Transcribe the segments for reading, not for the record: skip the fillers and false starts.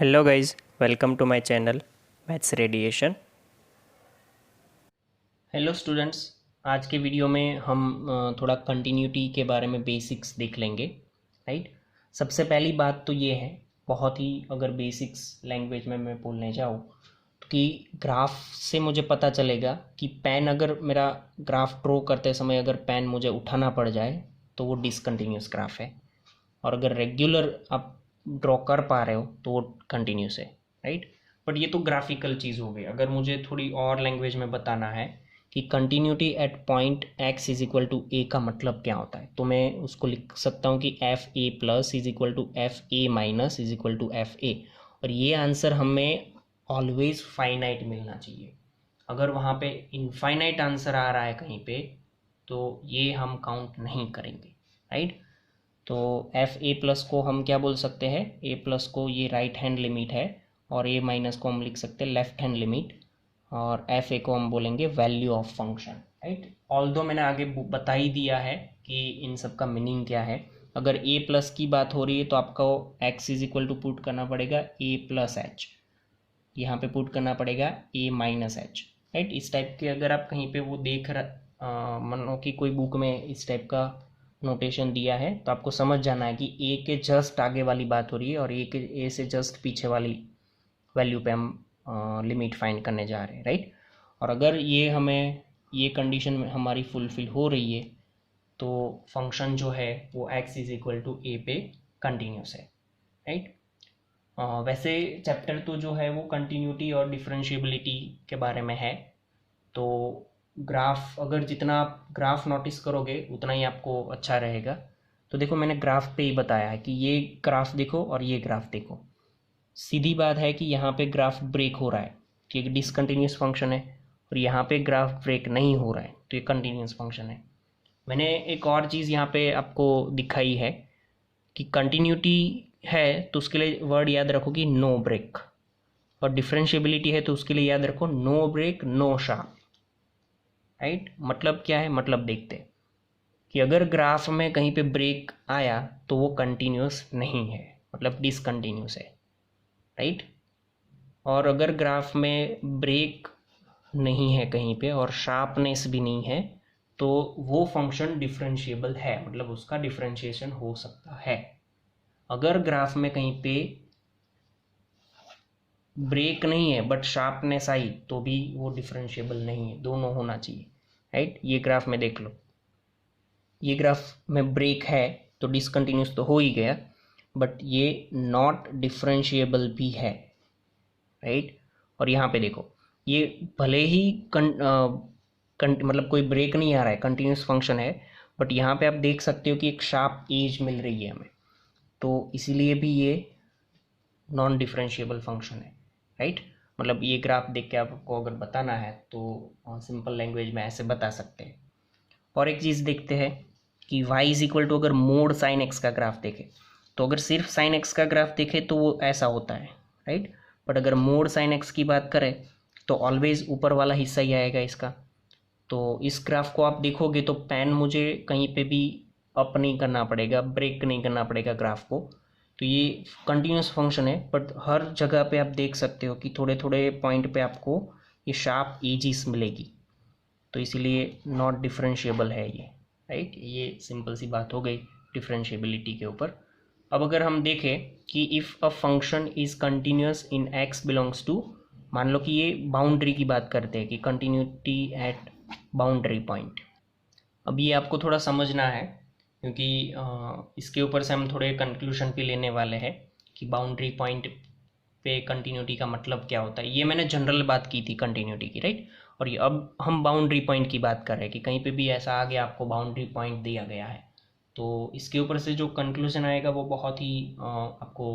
Hello guys, welcome to my channel maths radiation. Hello students, आज के video में हम थोड़ा कंटिन्यूटी के बारे में बेसिक्स देख लेंगे। राइट। सबसे पहली बात तो ये है, बहुत ही अगर बेसिक्स लैंग्वेज में मैं बोलने जाऊँ तो कि ग्राफ से मुझे पता चलेगा कि पेन अगर मेरा ग्राफ ड्रॉ करते समय अगर पेन मुझे उठाना पड़ जाए तो वो डिसकंटिन्यूस ग्राफ है, और अगर रेगुलर आप ड्रॉ कर पा रहे हो तो वो कंटिन्यूस है। राइट। बट ये तो ग्राफिकल चीज़ हो गई। अगर मुझे थोड़ी और लैंग्वेज में बताना है कि continuity at point x is equal to a का मतलब क्या होता है, तो मैं उसको लिख सकता हूँ कि F A plus is equal to F A minus is equal to F A. और ये आंसर हमें ऑलवेज फाइनाइट मिलना चाहिए। अगर वहाँ पे इनफाइनाइट आंसर आ रहा है कहीं पे तो ये हम काउंट नहीं करेंगे। राइट। तो एफ ए प्लस को हम क्या बोल सकते हैं, ए प्लस को ये राइट हैंड लिमिट है, और ए माइनस को हम लिख सकते हैं लेफ्ट हैंड लिमिट, और एफ ए को हम बोलेंगे value of function. Right. Although मैंने आगे बता ही दिया है कि इन सब का मीनिंग क्या है। अगर ए प्लस की बात हो रही है तो आपको X is equal to put करना पड़ेगा ए प्लस एच, यहाँ पे पुट करना पड़ेगा ए माइनस एच। राइट। इस टाइप के अगर आप कहीं पे वो देख मानो कि कोई बुक में इस टाइप का नोटेशन दिया है तो आपको समझ जाना है कि ए के जस्ट आगे वाली बात हो रही है और ए से जस्ट पीछे वाली वैल्यू पे हम लिमिट फाइंड करने जा रहे हैं। राइट। और अगर ये हमें ये कंडीशन हमारी फुलफिल हो रही है तो फंक्शन जो है वो x इज इक्वल टू ए पे कंटिन्यूस है। राइट। वैसे चैप्टर तो जो है वो कंटिन्यूटी और डिफरेंशिएबिलिटी के बारे में है। तो ग्राफ, अगर जितना आप ग्राफ नोटिस करोगे उतना ही आपको अच्छा रहेगा। तो देखो, मैंने ग्राफ पे ही बताया है कि ये ग्राफ देखो और ये ग्राफ देखो। सीधी बात है कि यहाँ पे ग्राफ ब्रेक हो रहा है कि एक डिसकंटिन्यूस फंक्शन है, और यहाँ पे ग्राफ ब्रेक नहीं हो रहा है तो ये कंटिन्यूस फंक्शन है। मैंने एक और चीज़ यहाँ पे आपको दिखाई है कि कंटिन्यूटी है तो उसके लिए वर्ड याद रखो कि नो ब्रेक, और डिफरेंशिएबिलिटी है तो उसके लिए याद रखो no break no sharp. Right. मतलब क्या है, मतलब देखते हैं कि अगर ग्राफ में कहीं पे ब्रेक आया तो वो कंटिन्यूस नहीं है, मतलब डिसकंटिन्यूस है। राइट। और अगर ग्राफ में ब्रेक नहीं है कहीं पे और शार्पनेस भी नहीं है तो वो फंक्शन डिफरेंशिएबल है, मतलब उसका डिफरेंशिएशन हो सकता है। अगर ग्राफ में कहीं पे ब्रेक नहीं है बट शार्पनेस आई तो भी वो डिफरेंशिएबल नहीं है, दोनों होना चाहिए। राइट। ये ग्राफ में देख लो, ये ग्राफ में ब्रेक है तो डिसकंटिन्यूस तो हो ही गया, बट ये नॉट डिफरेंशिएबल भी है। राइट। और यहाँ पे देखो, ये भले ही मतलब कोई ब्रेक नहीं आ रहा है, कंटिन्यूस फंक्शन है, बट यहाँ पे आप देख सकते हो कि एक शार्प एज मिल रही है हमें, तो इसीलिए भी ये नॉन डिफरेंशिएबल फंक्शन है। राइट। मतलब ये ग्राफ देख के आपको अगर बताना है तो सिंपल लैंग्वेज में ऐसे बता सकते हैं। और एक चीज़ देखते हैं कि y इज इक्वल टू, अगर मोड साइन एक्स का ग्राफ देखे तो अगर सिर्फ साइन एक्स का ग्राफ देखे तो वो ऐसा होता है। राइट। बट अगर मोड साइन एक्स की बात करें तो ऑलवेज ऊपर वाला हिस्सा ही आएगा इसका। तो इस ग्राफ को आप देखोगे तो पेन मुझे कहीं पे भी अप नहीं करना पड़ेगा, ब्रेक नहीं करना पड़ेगा ग्राफ को। तो ये कंटिन्यूस फंक्शन है, बट हर जगह पे आप देख सकते हो कि थोड़े थोड़े पॉइंट पे आपको ये शार्प एजिस मिलेगी, तो इसीलिए नॉट डिफरेंशिएबल है ये। राइट। ये सिंपल सी बात हो गई डिफरेंशिएबिलिटी के ऊपर। अब अगर हम देखें कि if a function is continuous in X belongs to, मान लो कि ये बाउंड्री की बात करते हैं कि कंटिन्यूटी एट बाउंड्री पॉइंट। अब ये आपको थोड़ा समझना है क्योंकि इसके ऊपर से हम थोड़े कंक्लूशन पे लेने वाले हैं कि बाउंड्री पॉइंट पे कंटिन्यूटी का मतलब क्या होता है। ये मैंने जनरल बात की थी कंटिन्यूटी की। राइट। और ये अब हम बाउंड्री पॉइंट की बात कर रहे हैं कि कहीं पे भी ऐसा आ गया, आपको बाउंड्री पॉइंट दिया गया है, तो इसके ऊपर से जो कंक्लूजन आएगा वो बहुत ही आपको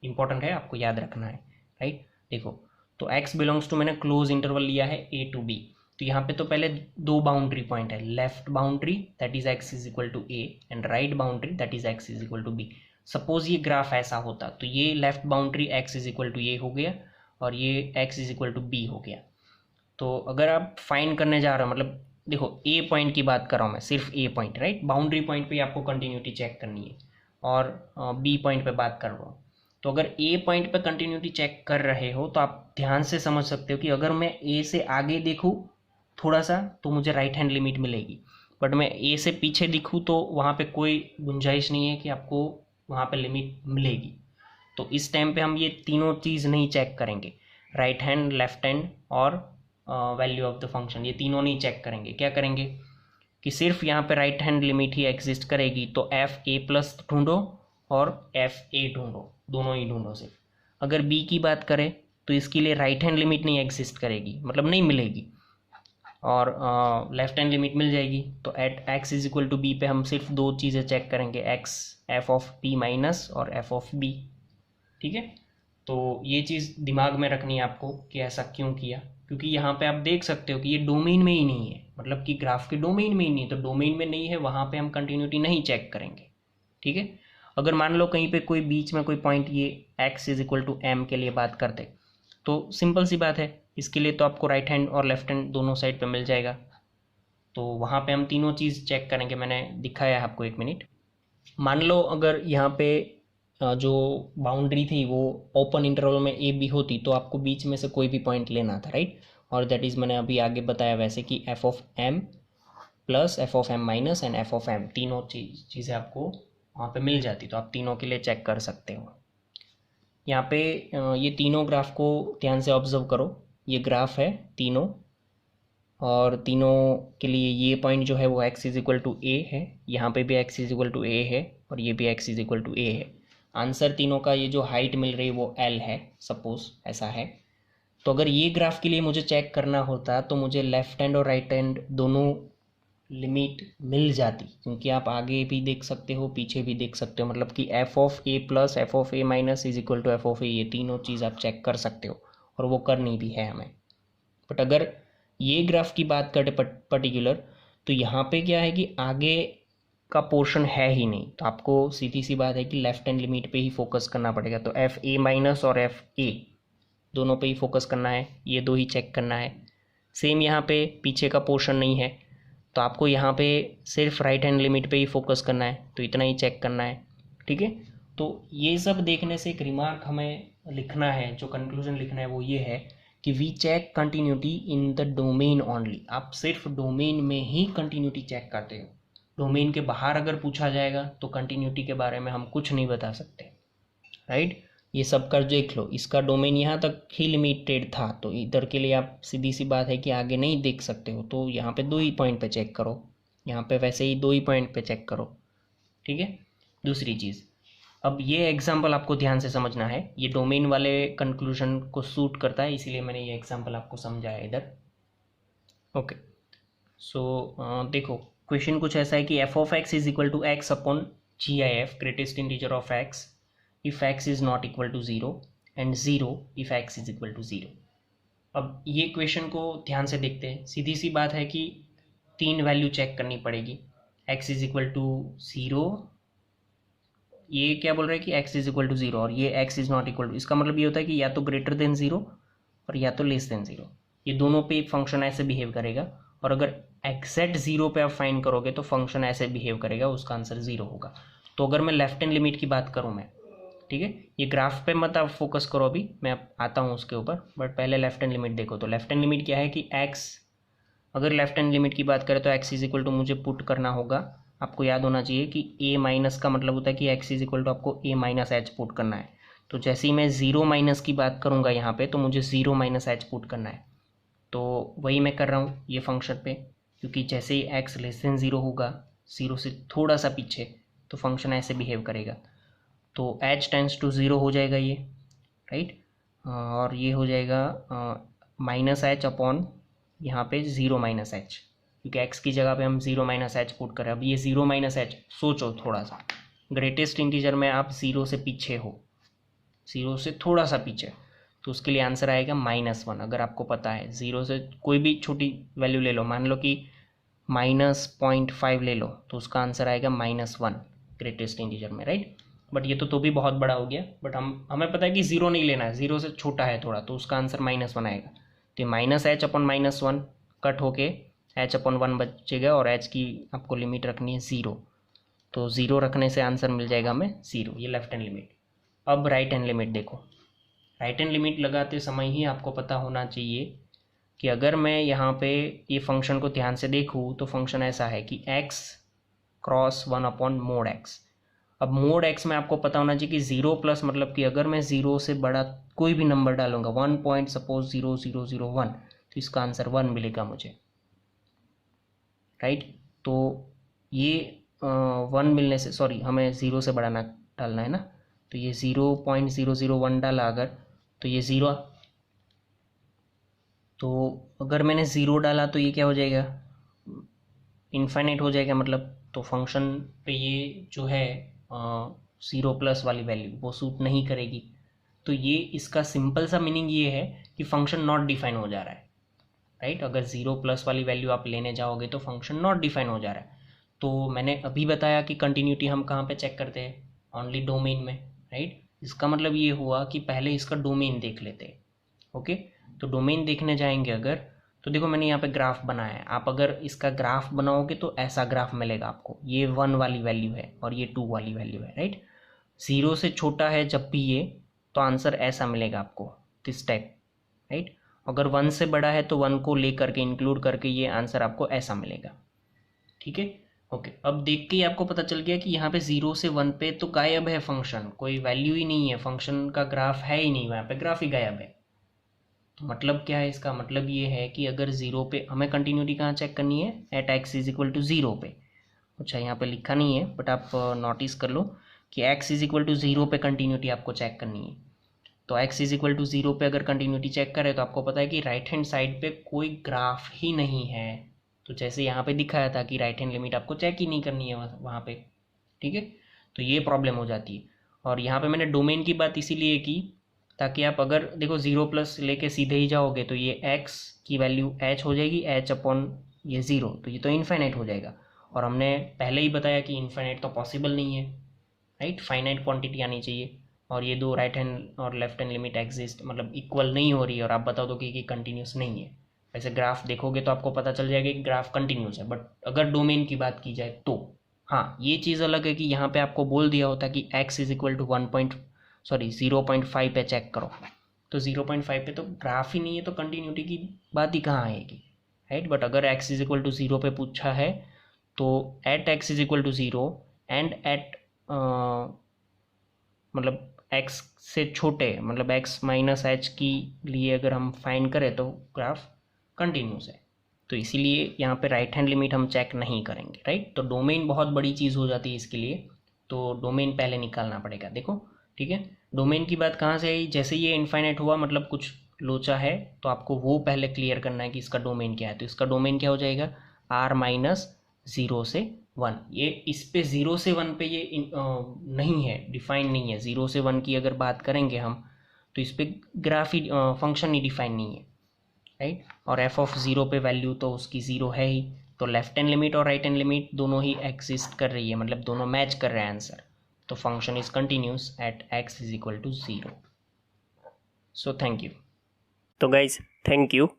इम्पोर्टेंट है, आपको याद रखना है। राइट। देखो, तो x बिलोंग्स टू, मैंने क्लोज इंटरवल लिया है a टू b, तो यहाँ पे तो पहले दो बाउंड्री पॉइंट है, left boundary that is x is equal to a and right boundary that is x is equal to b। Suppose ये ग्राफ ऐसा होता तो ये left boundary x is equal to a हो गया और ये x is equal to b हो गया। तो अगर आप फाइंड करने जा रहे हो, मतलब देखो ए पॉइंट की बात कर रहा हूँ मैं, सिर्फ ए पॉइंट। राइट। बाउंड्री पॉइंट पे आपको कंटिन्यूटी चेक करनी है और बी पॉइंट पे बात कर रहा हूँ। तो अगर ए पॉइंट पे कंटिन्यूटी चेक कर रहे हो तो आप ध्यान से समझ सकते हो कि अगर मैं ए से आगे देखूँ थोड़ा सा तो मुझे राइट हैंड लिमिट मिलेगी, बट मैं ए से पीछे दिखूँ तो वहाँ पे कोई गुंजाइश नहीं है कि आपको वहाँ पे लिमिट मिलेगी। तो इस टाइम पे हम ये तीनों चीज़ नहीं चेक करेंगे, राइट हैंड, लेफ्ट हैंड और वैल्यू ऑफ द फंक्शन, ये तीनों नहीं चेक करेंगे। क्या करेंगे कि सिर्फ यहाँ पे राइट हैंड लिमिट ही एग्जिस्ट करेगी, तो एफ ए प्लस ढूंढो और एफ ए ढूंढो, दोनों ही ढूंढो सिर्फ। अगर बी की बात करें तो इसके लिए राइट हैंड लिमिट नहीं एग्जिस्ट करेगी, मतलब नहीं मिलेगी, और लेफ्ट हैंड लिमिट मिल जाएगी। तो at X is equal to B पे हम सिर्फ दो चीज़ें चेक करेंगे, X F of P minus और एफ ऑफ बी। ठीक है, तो ये चीज़ दिमाग में रखनी है आपको कि ऐसा क्यों किया, क्योंकि यहाँ पे आप देख सकते हो कि ये डोमेन में ही नहीं है, मतलब कि ग्राफ के डोमेन में ही नहीं है, तो डोमेन में नहीं है वहाँ पे हम कंटिन्यूटी नहीं चेक करेंगे। ठीक है, अगर मान लो कहीं पे कोई बीच में कोई पॉइंट ये X is equal to M के लिए बात करते तो सिंपल सी बात है, इसके लिए तो आपको राइट हैंड और लेफ्ट हैंड दोनों साइड पे मिल जाएगा, तो वहाँ पे हम तीनों चीज़ चेक करेंगे। मैंने दिखाया है आपको, एक मिनट। मान लो अगर यहाँ पे जो बाउंड्री थी वो ओपन इंटरवल में ए बी होती तो आपको बीच में से कोई भी पॉइंट लेना था, राइट। और दैट इज़ मैंने अभी आगे बताया वैसे कि F of M plus F of M minus and F of M, तीनों चीज़ें आपको वहाँ पे मिल जाती, तो आप तीनों के लिए चेक कर सकते हो। यहाँ पे ये तीनों ग्राफ को ध्यान से ऑब्जर्व करो, ये ग्राफ है तीनों, और तीनों के लिए ये पॉइंट जो है वो x इज इक्वल टू ए है, यहाँ पे भी x इज इक्वल टू ए है, और ये भी x इज इक्वल टू ए है। आंसर तीनों का ये जो हाइट मिल रही है वो l है, सपोज ऐसा है। तो अगर ये ग्राफ के लिए मुझे चेक करना होता तो मुझे लेफ्ट हैंड और राइट हैंड दोनों लिमिट मिल जाती, क्योंकि आप आगे भी देख सकते हो पीछे भी देख सकते हो, मतलब कि F of a plus F of a minus is equal to f of a, ये तीनों चीज़ आप चेक कर सकते हो, और वो करनी भी है हमें। बट अगर ये ग्राफ की बात करें पर्टिकुलर, तो यहाँ पे क्या है कि आगे का पोर्शन है ही नहीं, तो आपको सीधी सी बात है कि लेफ्ट हैंड लिमिट पे ही फोकस करना पड़ेगा। तो एफ ए माइनस और एफ ए दोनों पे ही फोकस करना है, ये दो ही चेक करना है। सेम यहाँ पे पीछे का पोर्शन नहीं है, तो आपको यहाँ पे सिर्फ राइट हैंड लिमिट पे ही फोकस करना है, तो इतना ही चेक करना है। ठीक है, तो ये सब देखने से एक रिमार्क हमें लिखना है, जो कंक्लूजन लिखना है वो ये है कि we check continuity in the domain only. आप सिर्फ डोमेन में ही कंटिन्यूटी चेक करते हो, डोमेन के बाहर अगर पूछा जाएगा तो कंटिन्यूटी के बारे में हम कुछ नहीं बता सकते, राइट। ये सब कर देख लो, इसका डोमेन यहाँ तक ही लिमिटेड था, तो इधर के लिए आप सीधी सी बात है कि आगे नहीं देख सकते हो, तो यहाँ पे दो ही पॉइंट पे चेक करो, यहाँ पे वैसे ही दो ही पॉइंट पे चेक करो। ठीक है, दूसरी चीज़, अब ये एग्जाम्पल आपको ध्यान से समझना है, ये डोमेन वाले कंक्लूजन को सूट करता है, इसीलिए मैंने ये एग्जाम्पल आपको समझाया इधर। ओके, सो देखो क्वेश्चन कुछ ऐसा है कि F of X is equal to X upon G I F, greatest integer of X, if x is not equal to 0 and 0 if x is equal to 0। अब ये क्वेश्चन को ध्यान से देखते हैं, सीधी सी बात है कि तीन वैल्यू चेक करनी पड़ेगी, x इज इक्वल टू 0, ये क्या बोल रहा है कि x इज इक्वल टू 0, और ये x is not equal to, इसका मतलब ये होता है कि या तो ग्रेटर देन 0 और या तो लेस देन 0, ये दोनों पे फंक्शन ऐसे बिहेव करेगा, और अगर एग्जैक्ट 0 पे आप फाइंड करोगे तो फंक्शन ऐसे बिहेव करेगा, उसका आंसर 0 होगा। तो अगर मैं लेफ्ट हैंड लिमिट की बात करूँ मैं, ठीक है, ये ग्राफ पे मत आप फोकस करो, अभी मैं आता हूँ उसके ऊपर, बट पहले लेफ्ट हैंड लिमिट देखो। तो लेफ्ट हैंड लिमिट क्या है कि x, अगर लेफ्ट हैंड लिमिट की बात करें तो x इज इक्वल टू मुझे पुट करना होगा, आपको याद होना चाहिए कि a माइनस का मतलब होता है कि x इज इक्वल टू आपको a माइनस एच पुट करना है। तो जैसे ही मैं 0 माइनस की बात करूँगा यहाँ पे, तो मुझे 0 माइनस एच पुट करना है, तो वही मैं कर रहा हूँ ये फंक्शन पे, क्योंकि जैसे ही x लेस देन 0 होगा, 0 से थोड़ा सा पीछे, तो फंक्शन ऐसे बिहेव करेगा, तो h टेंस टू 0 हो जाएगा ये, राइट, और ये हो जाएगा माइनस एच अपॉन यहाँ पे 0 माइनस एच, क्योंकि x की जगह पे हम 0 माइनस एच पुट करें। अब ये 0 माइनस एच, सोचो थोड़ा सा, ग्रेटेस्ट इंटीजर में आप 0 से पीछे हो, 0 से थोड़ा सा पीछे, तो उसके लिए आंसर आएगा -1। अगर आपको पता है 0 से कोई भी छोटी वैल्यू ले लो, मान लो कि -0.5 ले लो, तो उसका आंसर आएगा -1 ग्रेटेस्ट इंटीजर में, राइट। बट ये तो भी बहुत बड़ा हो गया, बट हमें पता है कि 0 नहीं लेना है, 0 से छोटा है थोड़ा, तो उसका आंसर -1 आएगा। तो माइनस एच अपॉन -1 कट होके h अपॉन 1 बचेगा, और h की आपको लिमिट रखनी है 0, तो 0 रखने से आंसर मिल जाएगा हमें 0, ये लेफ्ट हैंड लिमिट। अब राइट हैंड लिमिट देखो, राइट हैंड लिमिट लगाते समय ही आपको पता होना चाहिए कि अगर मैं यहाँ पे ये फंक्शन को ध्यान से देखूँ तो फंक्शन ऐसा है कि x क्रॉस 1/mod x। अब मोड x में आपको पता होना चाहिए कि 0 प्लस मतलब कि अगर मैं 0 से बड़ा कोई भी नंबर डालूंगा 1.0001 तो इसका आंसर 1 मिलेगा मुझे, राइट। तो ये 1 मिलने से, सॉरी हमें 0 से बड़ा ना डालना है ना, तो ये 0.001 डाला अगर, तो ये 0, तो अगर मैंने 0 डाला तो ये क्या हो जाएगा, इनफाइनाइट हो जाएगा मतलब। तो फंक्शन पे ये जो है 0 प्लस वाली वैल्यू वो सूट नहीं करेगी। तो ये इसका सिंपल सा मीनिंग ये है कि फंक्शन नॉट डिफाइन हो जा रहा है, राइट। अगर 0 प्लस वाली वैल्यू आप लेने जाओगे तो फंक्शन नॉट डिफाइन हो जा रहा है। तो मैंने अभी बताया कि कंटिन्यूटी हम कहाँ पे चेक करते हैं, ओनली डोमेन में, राइट। इसका मतलब ये हुआ कि पहले इसका डोमेन देख लेते हैं, ओके। तो डोमेन देखने जाएंगे अगर, तो देखो मैंने यहाँ पे ग्राफ बनाया है, आप अगर इसका ग्राफ बनाओगे तो ऐसा ग्राफ मिलेगा आपको, ये 1 वाली वैल्यू है और ये 2 वाली वैल्यू है, राइट। 0 से छोटा है जब भी ये, तो आंसर ऐसा मिलेगा आपको, दिस टाइप, राइट। अगर 1 से बड़ा है तो 1 को ले करके इंक्लूड करके ये आंसर आपको ऐसा मिलेगा, ठीक है, ओके। अब देख के ही आपको पता चल गया कि यहाँ पे 0 से 1 पे तो गायब है फंक्शन, कोई वैल्यू ही नहीं है, फंक्शन का ग्राफ है ही नहीं, वहाँ पे ग्राफ ही गायब है। तो मतलब क्या है इसका, मतलब ये है कि अगर 0 पे हमें कंटिन्यूटी कहाँ चेक करनी है, at x is equal to 0 पे। अच्छा यहाँ पे लिखा नहीं है बट आप नोटिस कर लो कि x इज इक्वल टू 0 पे कंटिन्यूटी आपको चेक करनी है। तो x इज इक्वल टू 0 पे अगर कंटिन्यूटी चेक करें तो आपको पता है कि राइट हैंड साइड पे कोई ग्राफ ही नहीं है। तो जैसे यहाँ पे दिखाया था कि राइट हैंड लिमिट आपको चेक ही नहीं करनी है वहाँ पे, ठीक है। तो ये प्रॉब्लम हो जाती है। और यहाँ पे मैंने डोमेन की बात इसीलिए की ताकि आप अगर देखो 0 प्लस लेके सीधे ही जाओगे तो ये x की वैल्यू h हो जाएगी, h अपॉन ये 0, तो ये तो इनफाइनाइट हो जाएगा। और हमने पहले ही बताया कि इनफाइनाइट तो पॉसिबल नहीं है, राइट, फाइनाइट क्वांटिटी आनी चाहिए। और ये दो राइट हैंड और लेफ्ट हैंड लिमिट एग्जिस्ट मतलब इक्वल नहीं हो रही है और आप बता दो कि कंटिन्यूस नहीं है। वैसे ग्राफ देखोगे तो आपको पता चल जाएगा कि ग्राफ कंटिन्यूस है, बट अगर डोमेन की बात की जाए तो हाँ ये चीज़ अलग है कि यहाँ पे आपको बोल दिया होता कि x इज इक्वल टू 0.5 पे चेक करो, तो 0.5 पे तो ग्राफ ही नहीं है तो कंटिन्यूटी की बात ही कहाँ आएगी, राइट। बट अगर x इज इक्वल टू 0 पे पूछा है तो at x is equal to 0 and at मतलब x से छोटे मतलब x माइनस एच की लिए अगर हम फाइन करें तो ग्राफ कंटिन्यूस है। तो इसीलिए यहाँ पे राइट हैंड लिमिट हम चेक नहीं करेंगे, राइट। तो डोमेन बहुत बड़ी चीज़ हो जाती है इसके लिए, तो डोमेन पहले निकालना पड़ेगा। देखो ठीक है, डोमेन की बात कहाँ से आई, जैसे ये इनफाइनाइट हुआ मतलब कुछ लोचा है तो आपको वो पहले क्लियर करना है कि इसका डोमेन क्या है। तो इसका डोमेन क्या हो जाएगा, r माइनस 0 से 1। ये इस पे 0 से 1 पे ये नहीं है, डिफाइन नहीं है। 0 से 1 की अगर बात करेंगे हम तो इस पे ग्राफ ही फंक्शन ही डिफाइन नहीं है, राइट। और एफ ऑफ 0 पे वैल्यू तो उसकी 0 है ही, तो लेफ्ट हैंड लिमिट और राइट हैंड लिमिट दोनों ही एग्जिस्ट कर रही है, मतलब दोनों मैच कर रहे हैं आंसर। तो function is continuous at x is equal to 0। So thank you. तो गाइज थैंक यू।